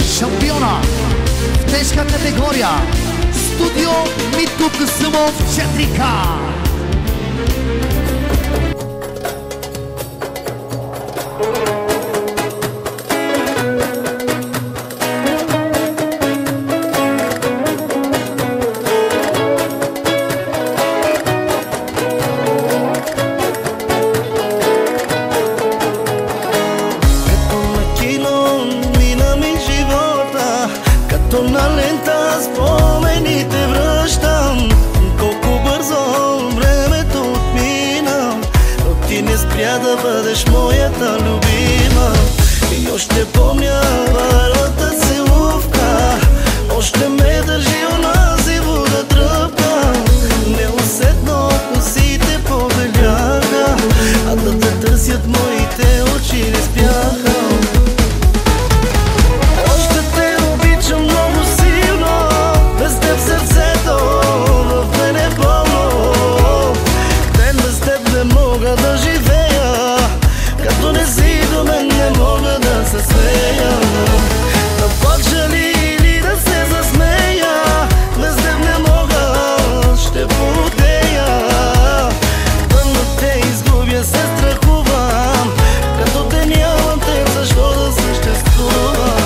Шампиона в тежка категория Студио Митко Касъмов 4К. На лента спомените връщам, колко бързо времето отмина, но ти не спря да бъдеш моята любима. И още помня първата целувка, още ме държи онази вода тръпка. Неусетно косите побеляха, а да те търсят моите очи не спяха. Да живея, като не си до мен, не мога да се смея. Да плача ли или да се засмея, без теб не мога, ще потея. Тъмно те изгубя, се страхувам, като те нямам теб, защо да съществувам.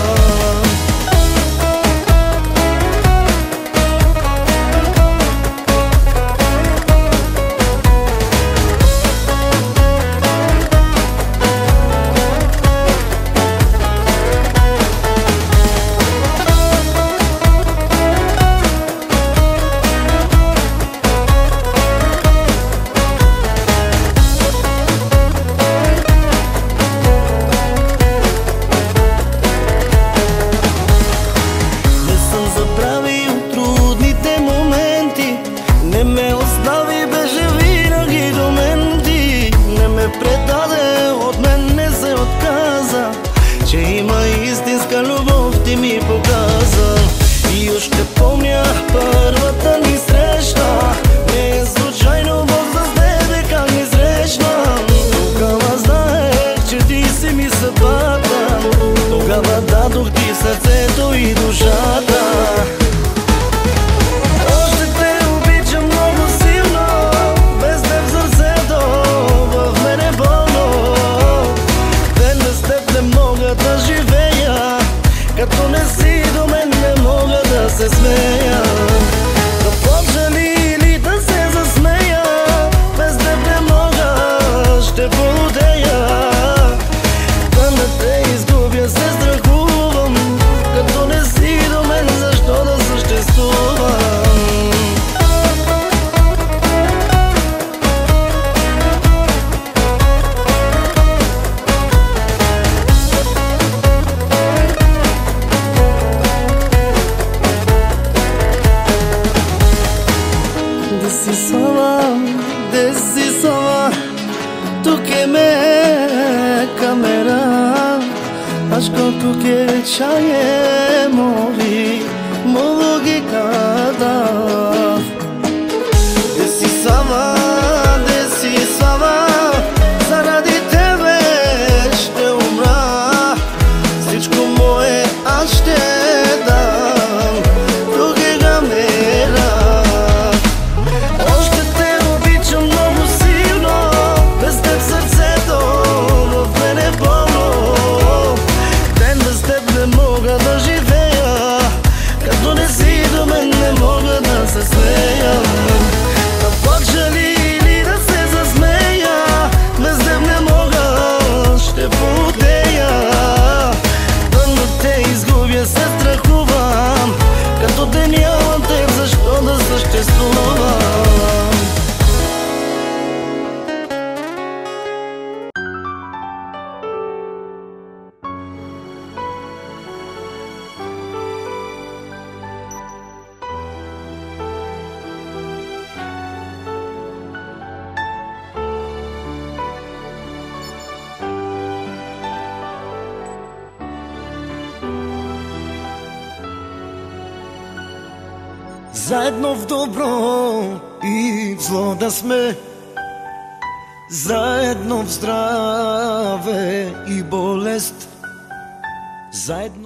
Предаде, от мен не се отказа, че има истинска любов, ти ми показа. И още помня първата ни среща, не е случайно Бог с тебе как ни срещна. Тогава знаех, че ти си ми съдбата, тогава дадох ти сърцето и душата. Да живея, като не си до мен, не мога да се смея. Да плача ли или да се засмея, без теб не мога, ще полудея. Да не те изгубя, се страхувам, като не си до мен, защо да съществувам. Desisava, tu que me camera, aşk tu que chaye movi, mogi kada. Desisava, заради тебе ще умра, всичко мое аз ще дам, други камера. Да живея, като не си до мен, не мога да се смея. Да плача ли или да се засмея, без теб не мога, ще потея. Тъмно те изгубя, се страхувам, като те нямам теб, защо да съществувам. Заедно в добро и в зло да сме, заедно в здраве и болест, заедно